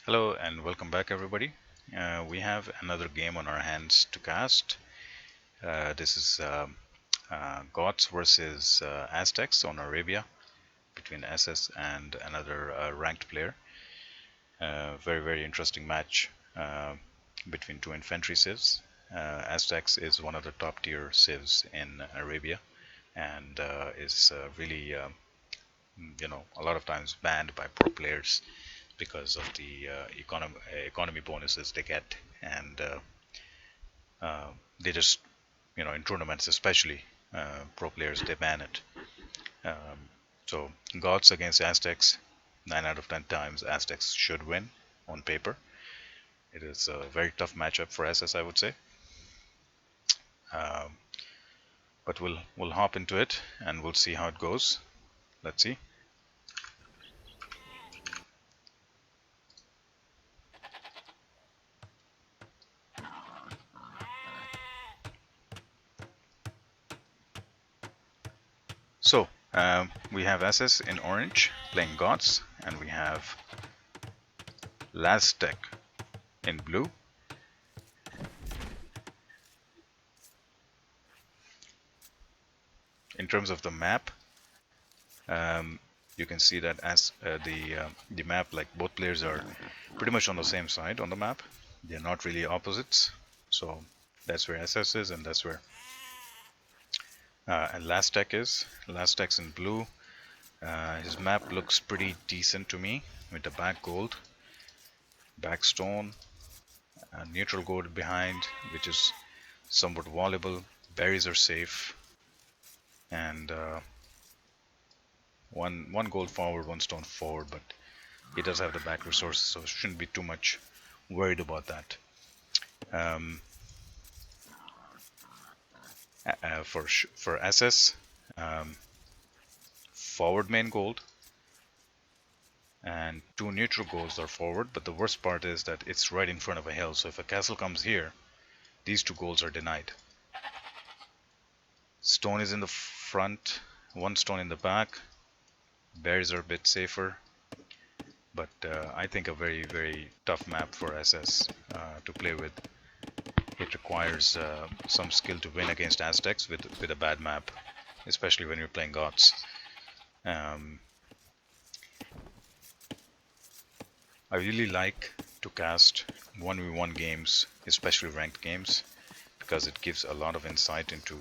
Hello and welcome back, everybody. We have another game on our hands to cast. This is Goths versus Aztecs on Arabia between SS and another ranked player. Very interesting match between two infantry civs. Aztecs is one of the top tier civs in Arabia and is really, a lot of times banned by pro players because of the economy bonuses they get, and they just, in tournaments especially, pro players they ban it. Um, so Goths against Aztecs, 9 out of 10 times Aztecs should win on paper. It is a very tough matchup for SS, I would say. Um, but we'll hop into it and we'll see how it goes. Let's see. So we have SS in orange playing Goths, and we have Aztec in blue. In terms of the map, you can see that as the map, like both players are pretty much on the same side on the map. They're not really opposites. So that's where SS is, and that's where Aztec is. Aztec's in blue. His map looks pretty decent to me, with the back gold, back stone, neutral gold behind, which is somewhat wallable. Berries are safe, and one gold forward, one stone forward, but he does have the back resources, so shouldn't be too much worried about that. Um, for SS, forward main gold and two neutral golds are forward, but the worst part is that it's right in front of a hill, so if a castle comes here, these two golds are denied. Stone is in the front, one stone in the back. Berries are a bit safer, but I think a very tough map for SS to play with. It requires some skill to win against Aztecs with a bad map, especially when you're playing Goths. I really like to cast 1v1 games, especially ranked games, because it gives a lot of insight into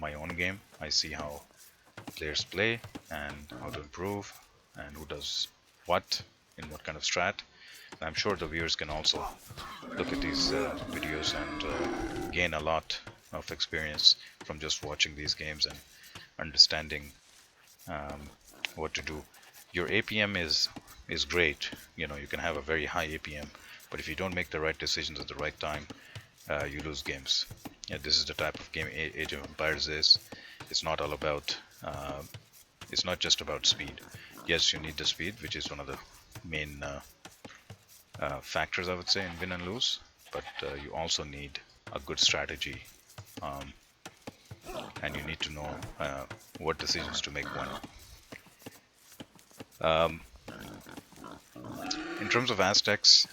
my own game. I see how players play and how to improve and who does what in what kind of strat. And I'm sure the viewers can also look at these videos and gain a lot of experience from just watching these games and understanding what to do. Your APM is great. You can have a very high APM, but if you don't make the right decisions at the right time, you lose games. Yeah, this is the type of game Age of Empires is. It's not all about. It's not just about speed. Yes, you need the speed, which is one of the main factors, I would say, in win and lose. But you also need a good strategy, and you need to know what decisions to make when. In terms of Aztecs,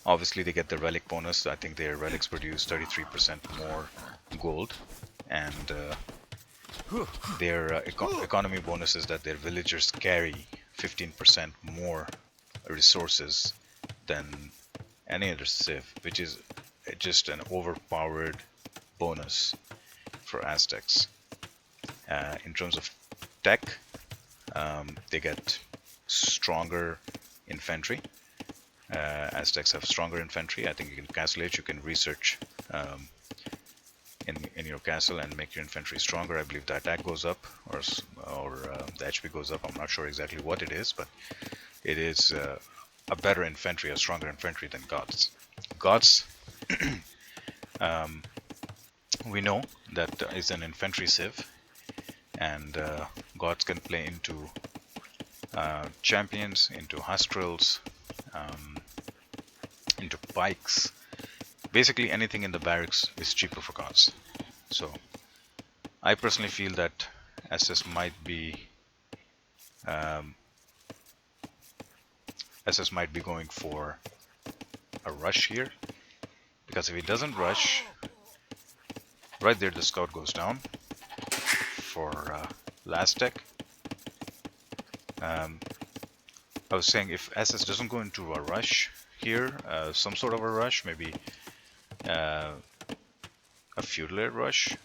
obviously they get the relic bonus. I think their relics produce 33% more gold, and their economy bonus is that their villagers carry 15% more resources than any other civ, which is just an overpowered bonus for Aztecs. In terms of tech, they get stronger infantry. Aztecs have stronger infantry. I think you can calculate, you can research in your castle and make your infantry stronger. I believe the attack goes up, or the HP goes up. I'm not sure exactly what it is, but it is a better infantry, a stronger infantry than Goths. Goths, we know that is an infantry civ, and Goths can play into champions, into Hustrels, into pikes. Basically anything in the barracks is cheaper for Goths. So I personally feel that SS might be SS might be going for a rush here, because if he doesn't rush, right there the scout goes down for last tech. I was saying if SS doesn't go into a rush here, some sort of a rush, maybe uh, a feudal rush,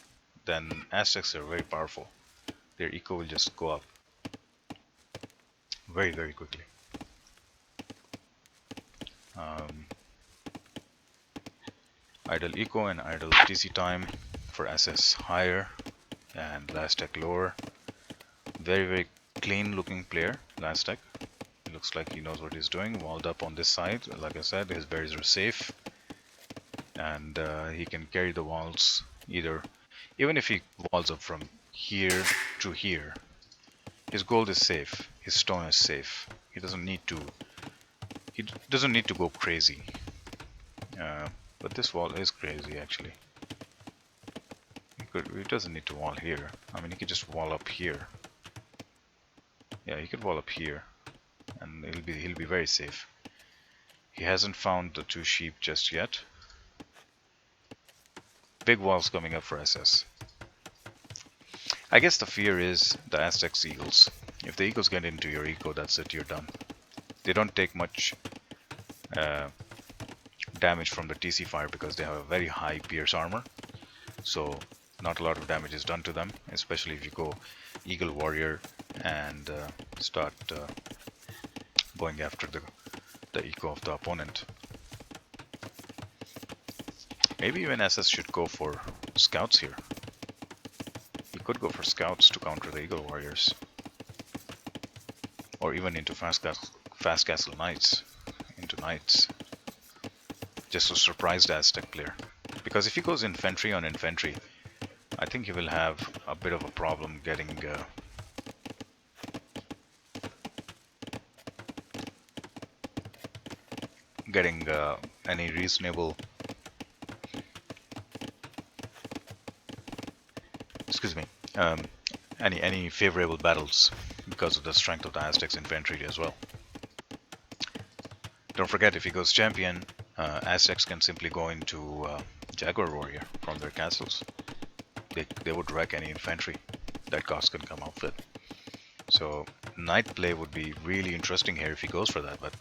then Aztecs are very powerful. Their eco will just go up very, very quickly. Um, idle eco and idle TC time for SS higher and last tech lower. Very, very clean looking player, last tech. Looks like he knows what he's doing. Walled up on this side. Like I said, his berries are safe. And he can carry the walls either. Even if he walls up from here to here, his gold is safe. His stone is safe. He doesn't need to. He doesn't need to go crazy. But this wall is crazy actually. He doesn't need to wall here. I mean, he could just wall up here. Yeah, he could wall up here, and he'll be very safe. He hasn't found the 2 sheep just yet. Big walls coming up for SS. I guess the fear is the Aztecs eagles. If the eagles get into your eco, that's it, you're done. They don't take much damage from the TC fire because they have a very high pierce armor. So not a lot of damage is done to them, especially if you go eagle warrior and start going after the eco of the opponent. Maybe even SS should go for scouts here. He could go for scouts to counter the eagle warriors, or even into fast castle knights, into knights, just to surprise the Aztec player. Because if he goes infantry on infantry, I think he will have a bit of a problem getting any reasonable, excuse me, any favorable battles because of the strength of the Aztecs infantry as well. Don't forget, if he goes champion, Aztecs can simply go into Jaguar Warrior from their castles. They would wreck any infantry that Goths can come up with. So knight play would be really interesting here if he goes for that, but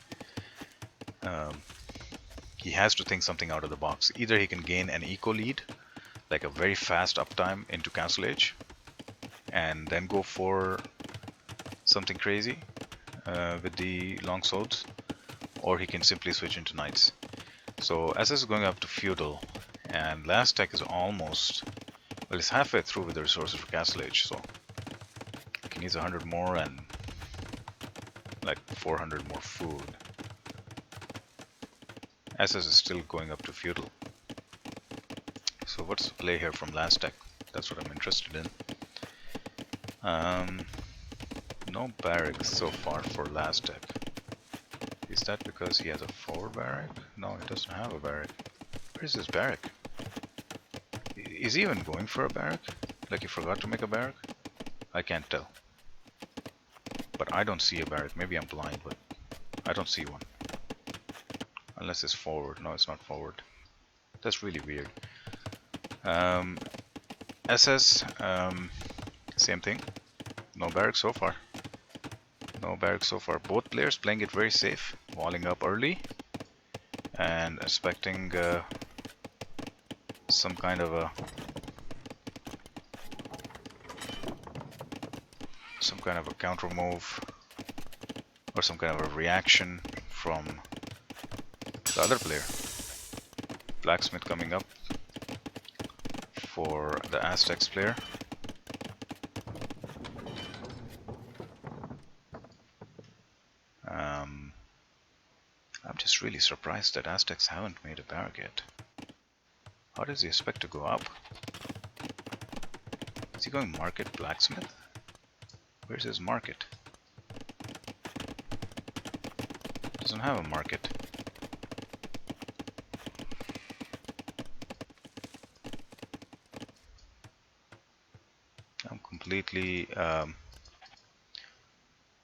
he has to think something out of the box. Either he can gain an eco lead, like a very fast uptime into Castle Age, and then go for something crazy with the long swords, or he can simply switch into knights. So SS is going up to feudal, and last tech is almost, well, it's halfway through with the resources for Castle Age, so he needs 100 more and like 400 more food. SS is still going up to feudal. So what's the play here from last tech? That's what I'm interested in. No barracks so far for last tech. Is that because he has a forward barrack? No, he doesn't have a barrack. Where's his barrack? Is he even going for a barrack? Like he forgot to make a barrack? I can't tell. But I don't see a barrack. Maybe I'm blind, but I don't see one. Unless it's forward. No, it's not forward. That's really weird. SS, same thing. No barracks so far. No barracks so far. Both players playing it very safe. Walling up early. And expecting some kind of a counter move or some kind of a reaction from the other player. Blacksmith coming up for the Aztecs player. I'm just really surprised that Aztecs haven't made a barrack yet. How does he expect to go up? Is he going market blacksmith? Where's his market? Doesn't have a market.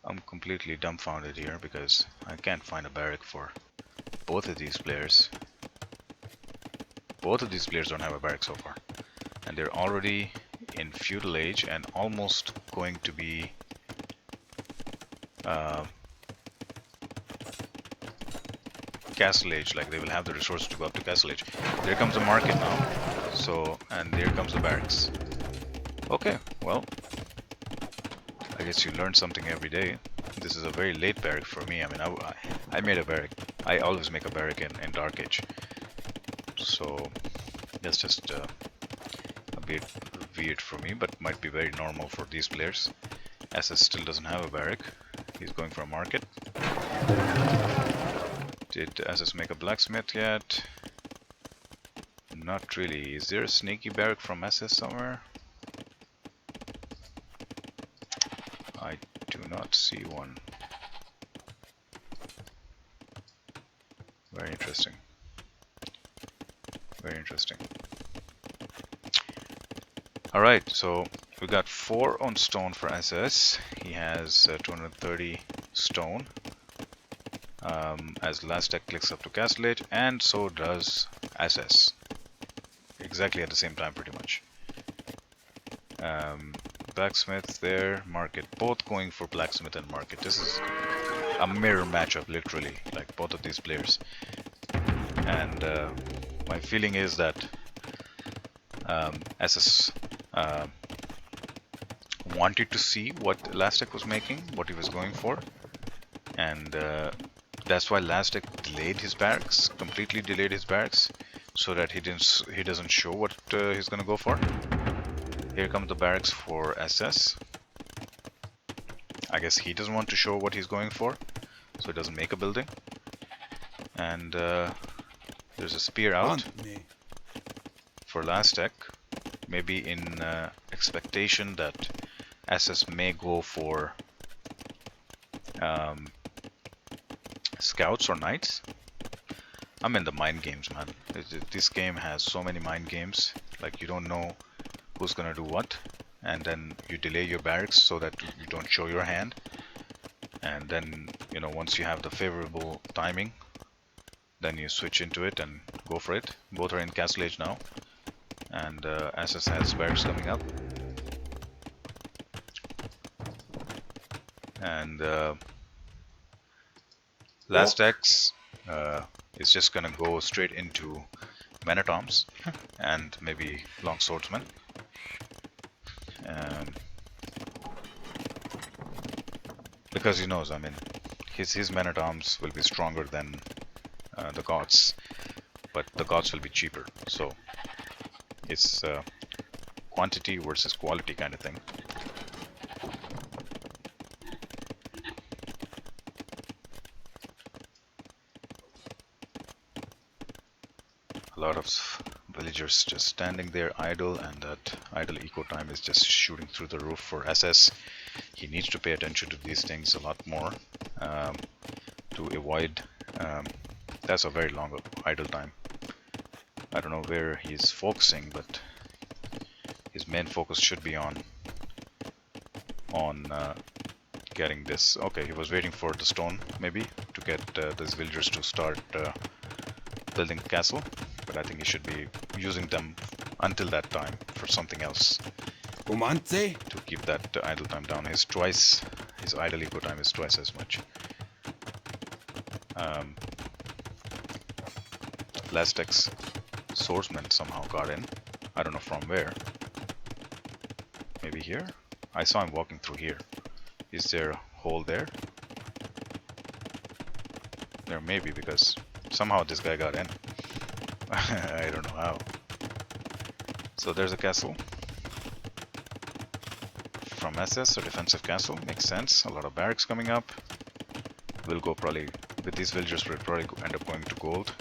I'm I'm completely dumbfounded here because I can't find a barrack for both of these players. Both of these players don't have a barrack so far. And they're already in feudal age and almost going to be castle age. Like they will have the resources to go up to castle age. There comes the market now. So, and there comes the barracks. Okay, well, I guess you learn something every day. This is a very late barrack for me. I mean, I made a barrack. I always make a barrack in Dark Age. So that's just a bit weird for me, but might be very normal for these players. SS still doesn't have a barrack. He's going for a market. Did SS make a blacksmith yet? Not really. Is there a sneaky barrack from SS somewhere? I do not see one. Very interesting. Very interesting. Alright, so we got 4 on stone for SS. He has 230 stone. As last tech clicks up to castle age, and so does SS. Exactly at the same time, pretty much. Blacksmith there, market. Both going for blacksmith and market. This is a mirror matchup, literally, like both of these players. And my feeling is that SS wanted to see what Lastek was making, what he was going for, and that's why Lastek delayed his barracks, completely delayed his barracks, so that he doesn't show what he's gonna go for. Here comes the barracks for SS. I guess he doesn't want to show what he's going for, so he doesn't make a building. And there's a spear out for Lastek, maybe in expectation that SS may go for scouts or knights. I'm in the mind games, man. This game has so many mind games. Like, you don't know who's gonna do what, and then you delay your barracks so that you don't show your hand. And then, you know, once you have the favorable timing, then you switch into it and go for it. Both are in castle age now, and SS has barracks coming up. And Aztecs is just gonna go straight into men-at-arms and maybe long swordsmen. Because he knows, I mean, his men-at-arms will be stronger than the Goths, but the Goths will be cheaper. So it's quantity versus quality kind of thing. A lot of villagers just standing there idle, and that idle eco time is just shooting through the roof for SS. He needs to pay attention to these things a lot more to avoid. That's a very long idle time. I don't know where he's focusing, but his main focus should be on getting this. Okay, he was waiting for the stone maybe to get these villagers to start building a castle, but I think he should be using them until that time for something else to keep that idle time down. His idle eco time is twice as much. Aztecs swordsman somehow got in. I don't know from where. Maybe here? I saw him walking through here. Is there a hole there? There may be, because somehow this guy got in. I don't know how. So there's a castle from SS, a defensive castle. Makes sense. A lot of barracks coming up. We'll go probably with these villagers. We'll probably end up going to gold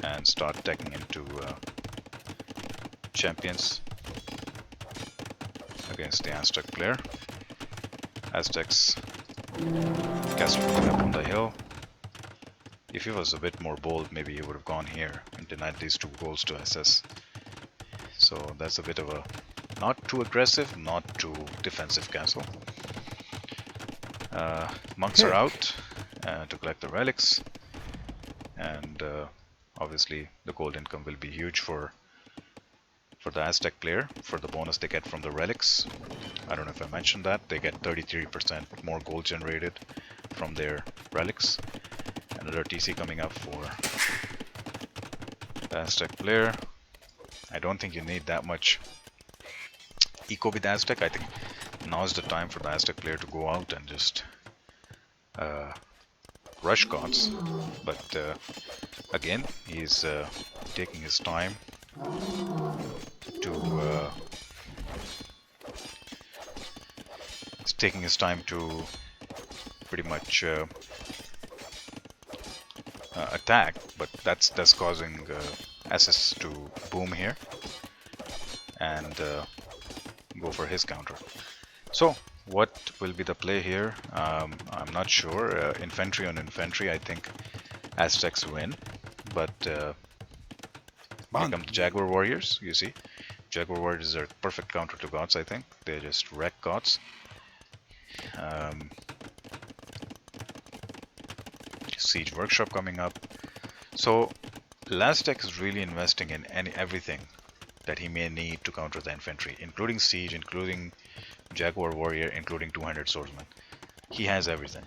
and start teching into champions against the Aztec player. Aztecs castle going up on the hill. If he was a bit more bold, maybe he would have gone here and denied these 2 goals to SS. So that's a bit of a not too aggressive, not too defensive castle. Monks are out to collect the relics, and obviously the gold income will be huge for the Aztec player for the bonus they get from the relics. I don't know if I mentioned that. They get 33% more gold generated from their relics. Another TC coming up for the Aztec player. I don't think you need that much eco with Aztec. I think now is the time for the Aztec player to go out and just rush Goths. But again, he's taking his time to pretty much attack, but that's causing SS to boom here and go for his counter. So what will be the play here? I'm not sure. Infantry on infantry, I think Aztecs win, but here come the Jaguar Warriors. You see, Jaguar Warriors are perfect counter to Goths. I think they just wreck Goths. Siege Workshop coming up. So Aztec is really investing in everything that he may need to counter the infantry, including Siege, including Jaguar Warrior, including 200 Swordsmen. He has everything.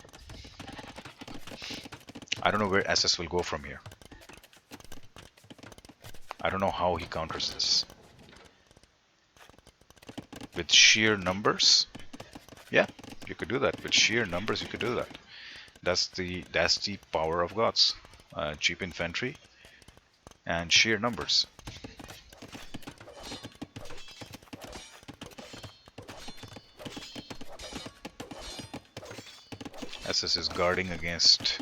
I don't know where SS will go from here. I don't know how he counters this. With sheer numbers? Yeah, you could do that. With sheer numbers, you could do that. That's the power of Goths. Cheap infantry and sheer numbers. SS is guarding against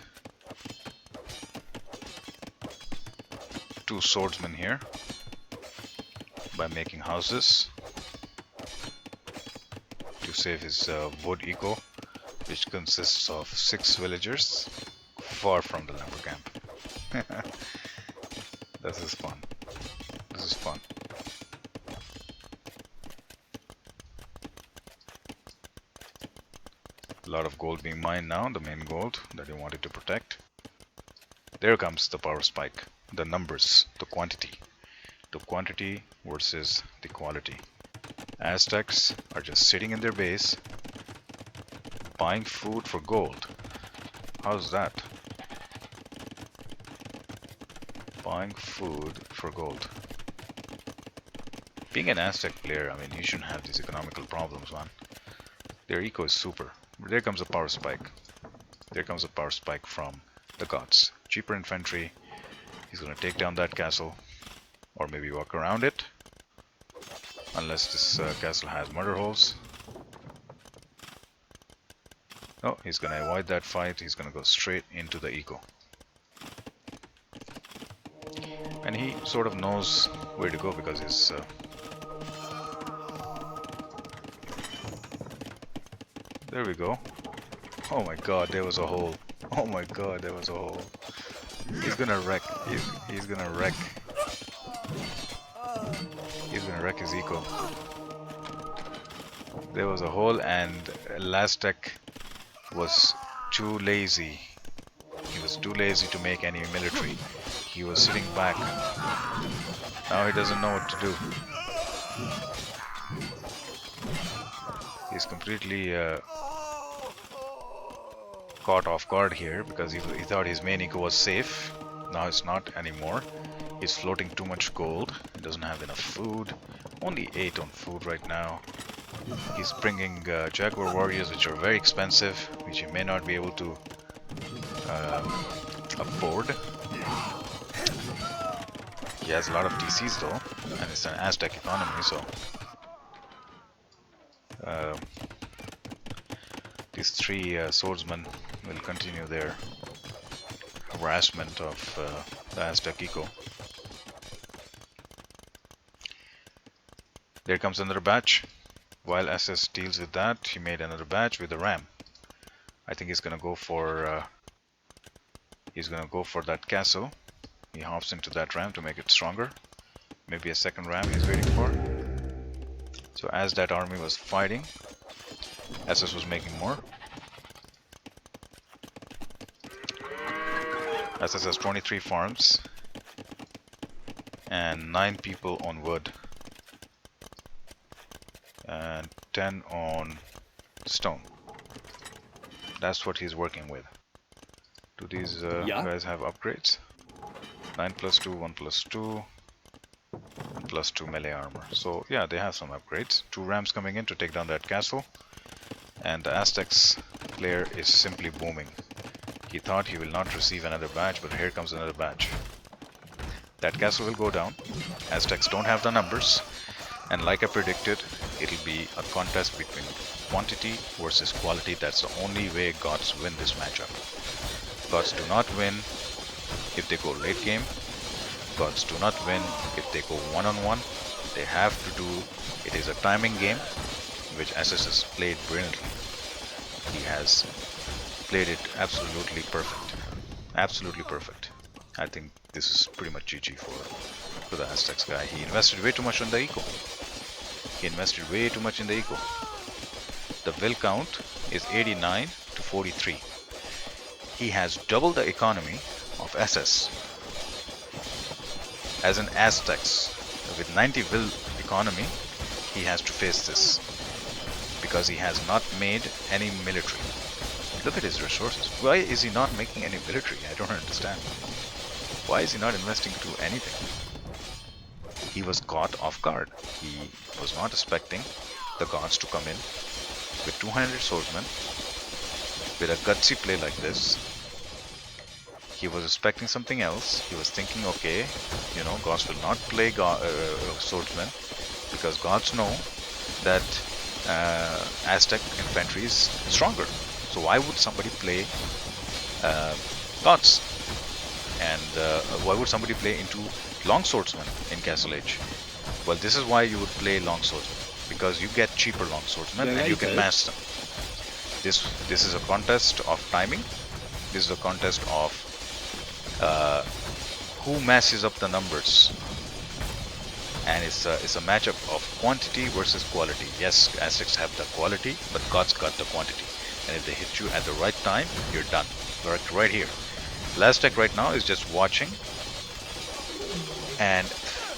2 swordsmen here by making houses to save his wood eco, which consists of 6 villagers far from the lumber camp. This is fun. This is fun. A lot of gold being mined now, the main gold that he wanted to protect. There comes the power spike. The numbers, the quantity. The quantity versus the quality. Aztecs are just sitting in their base, buying food for gold. How's that? Buying food for gold. Being an Aztec player, I mean, you shouldn't have these economical problems, man. Their eco is super. There comes a power spike. There comes a power spike from the Goths. Cheaper infantry. He's gonna take down that castle, or maybe walk around it, unless this castle has murder holes. No, he's gonna avoid that fight. He's gonna go straight into the eco. And he sort of knows where to go because he's there we go. Oh my god, there was a hole. Oh my god, there was a hole. He's gonna wreck. He's gonna wreck. He's gonna wreck his eco. There was a hole and Aztec was too lazy. He was too lazy to make any military. He was sitting back. Now he doesn't know what to do. He's completely caught off guard here because he thought his main eco was safe. Now it's not anymore. He's floating too much gold. He doesn't have enough food. Only 8 on food right now. He's bringing Jaguar Warriors, which are very expensive, which he may not be able to afford. He has a lot of TCs though, and it's an Aztec economy, so these 3 swordsmen will continue their harassment of the Aztec eco. There comes another batch. While SS deals with that, he made another batch with a ram. I think he's gonna go for that castle. He hops into that ram to make it stronger. Maybe a second ram he's waiting for. So as that army was fighting, SS was making more. SS has 23 farms and 9 people on wood and 10 on stone. That's what he's working with. Do these Yeah. guys have upgrades? 9 plus 2, 1 plus 2, and plus 2 melee armor. So yeah, they have some upgrades. 2 rams coming in to take down that castle. And the Aztecs player is simply booming. He thought he will not receive another badge, but here comes another badge. That castle will go down. Aztecs don't have the numbers. And like I predicted, it'll be a contest between quantity versus quality. That's the only way Goths win this matchup. Goths do not win if they go late game. Goths do not win if they go one-on-one. They have to do, it is a timing game, which SS has played brilliantly. He has played it absolutely perfect. Absolutely perfect. I think this is pretty much GG for the Aztecs guy. He invested way too much on the eco. He invested way too much in the eco. The will count is 89 to 43. He has double the economy of SS as an Aztecs. With 90 will economy, he has to face this because he has not made any military. Look at his resources. Why is he not making any military? I don't understand. Why is he not investing to anything? He was caught off guard. He was not expecting the gods to come in with 200 swordsmen with a gutsy play like this. He was expecting something else. He was thinking, okay, gods will not play swordsmen because gods know that Aztec infantry is stronger. So why would somebody play gods? And why would somebody play into long swordsmen in Castle Age? Well, this is why you would play long swordsmen, because you get cheaper long swordsmen and you can mass them. This is a contest of timing. This is a contest of who masses up the numbers, and it's a matchup of quantity versus quality. Yes, Aztecs have the quality, but Gods got the quantity, and if they hit you at the right time, you're done. Right here. Aztec right now is just watching and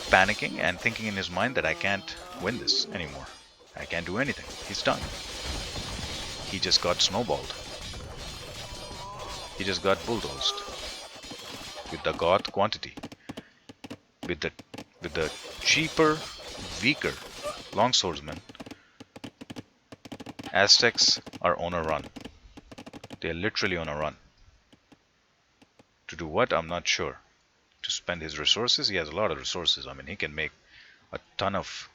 panicking and thinking in his mind that I can't win this anymore. I can't do anything. He's done. He just got snowballed. He just got bulldozed with the Goth quantity. With the cheaper, weaker longswordsmen, Aztecs are on a run. They're literally on a run. To do what? I'm not sure. To spend his resources? He has a lot of resources. I mean, he can make a ton of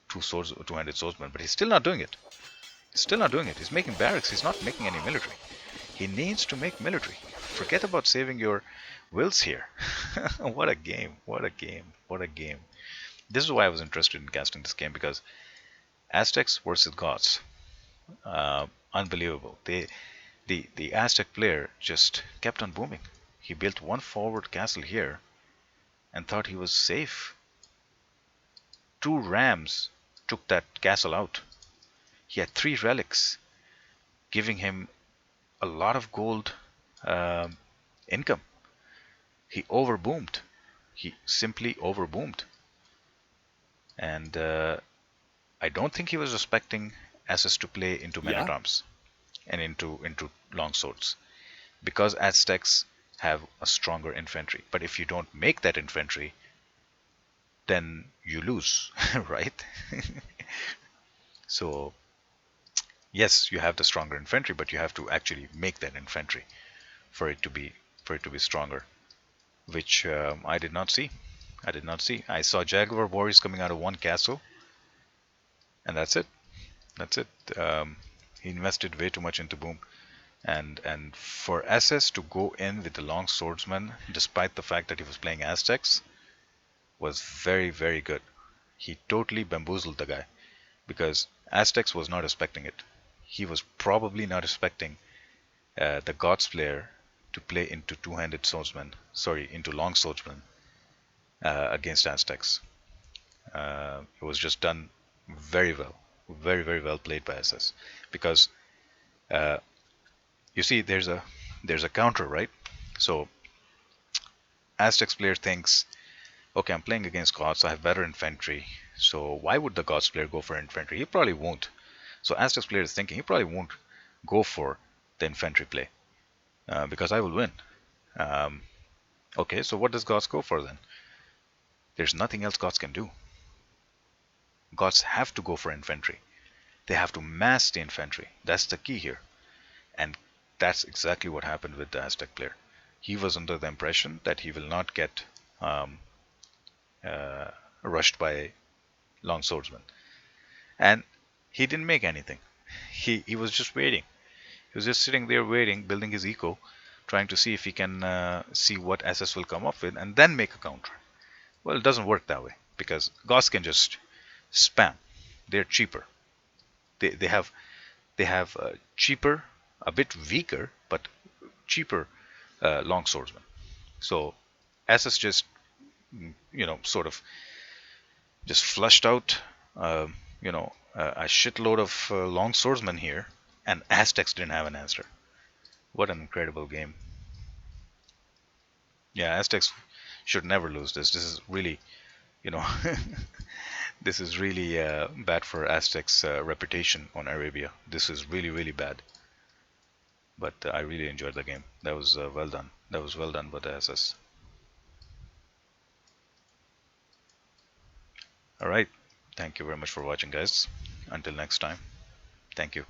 200 swordsmen, but he's still not doing it. He's still not doing it. He's making barracks. He's not making any military. He needs to make military. Forget about saving your wills here. What a game. What a game. What a game. This is why I was interested in casting this game, because Aztecs versus Goths. Unbelievable. The Aztec player just kept on booming. He built one forward castle here and thought he was safe. 2 rams took that castle out. He had 3 relics, giving him a lot of gold income. He overboomed. He simply overboomed. And I don't think he was expecting SS to play into men at arms and into long swords, because Aztecs have a stronger infantry. But if you don't make that infantry, then you lose, right? So yes, you have the stronger infantry, but you have to actually make that infantry for it to be stronger, which I did not see. I did not see. I saw Jaguar warriors coming out of one castle, and that's it. That's it. He invested way too much into Boom, and for SS to go in with the long swordsman, despite the fact that he was playing Aztecs, was very, very good. He totally bamboozled the guy, because Aztecs was not expecting it. He was probably not expecting the Gods player to play into two-handed swordsman, sorry, into long swordsman against Aztecs. It was just done very well, very, very well played by SS, because you see, there's a counter, right? So Aztecs player thinks, okay, I'm playing against Goths, I have better infantry, so why would the Goths player go for infantry? He probably won't. So Aztecs player is thinking he probably won't go for the infantry play because I will win. Um, okay, so what does Goths go for then? There's nothing else Goths can do. Goths have to go for infantry. They have to mass the infantry. That's the key here. And that's exactly what happened with the Aztec player. He was under the impression that he will not get um, uh, rushed by long swordsmen. And he didn't make anything. He was just waiting. He was just sitting there waiting, building his eco, trying to see if he can see what SS will come up with and then make a counter. Well, it doesn't work that way because Goths can just spam. They're cheaper. They they have cheaper, a bit weaker, but cheaper long swordsmen. So SS just sort of just flushed out a shitload of long swordsmen here, and Aztecs didn't have an answer. What an incredible game! Yeah, Aztecs should never lose this. This is really, you know, this is really bad for Aztecs' reputation on Arabia. This is really, really bad. But I really enjoyed the game. That was well done. That was well done by the SS. All right. Thank you very much for watching, guys. Until next time. Thank you.